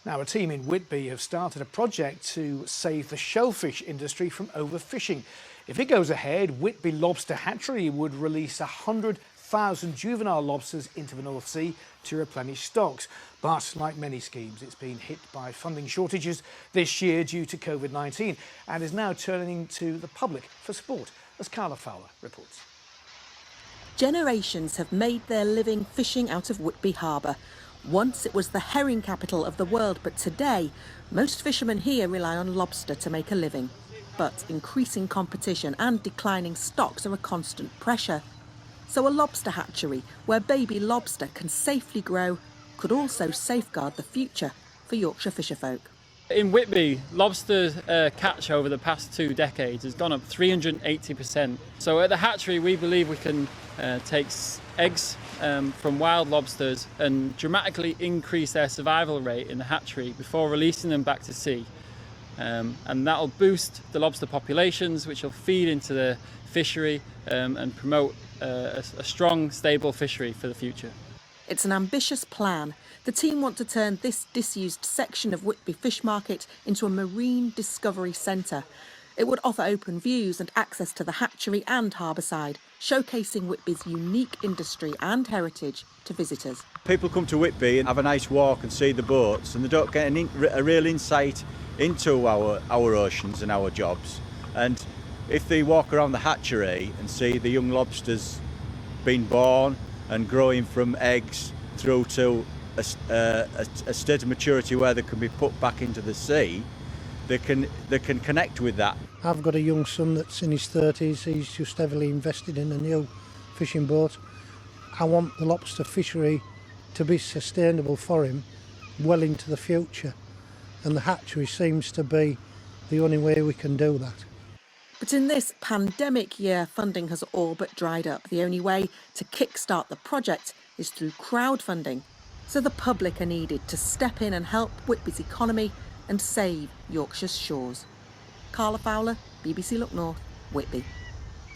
Now, a team in Whitby have started a project to save the shellfish industry from overfishing. If it goes ahead, Whitby Lobster Hatchery would release 100,000 juvenile lobsters into the North Sea to replenish stocks. But like many schemes, it's been hit by funding shortages this year due to COVID-19 and is now turning to the public for support, as Clara reports. Generations have made their living fishing out of Whitby Harbour. Once it was the herring capital of the world, but today most fishermen here rely on lobster to make a living. But increasing competition and declining stocks are a constant pressure. So a lobster hatchery where baby lobster can safely grow could also safeguard the future for Yorkshire fisherfolk. In Whitby, lobster catch over the past 2 decades has gone up 380%. So at the hatchery, we believe we can take eggs from wild lobsters and dramatically increase their survival rate in the hatchery before releasing them back to sea. And that'll boost the lobster populations, which will feed into the fishery and promote a strong, stable fishery for the future. It's an ambitious plan. The team want to turn this disused section of Whitby Fish Market into a marine discovery centre. It would offer open views and access to the hatchery and harbourside, showcasing Whitby's unique industry and heritage to visitors. People come to Whitby and have a nice walk and see the boats, and they don't get a real insight into our oceans and our jobs. And if they walk around the hatchery and see the young lobsters being born and growing from eggs through to a state of maturity where they can be put back into the sea, they can connect with that. I've got a young son that's in his 30s. He's just heavily invested in a new fishing boat. I want the lobster fishery to be sustainable for him well into the future, and the hatchery seems to be the only way we can do that. But in this pandemic year, funding has all but dried up. The only way to kickstart the project is through crowdfunding. So the public are needed to step in and help Whitby's economy and save Yorkshire's shores. Clara, BBC Look North, Whitby.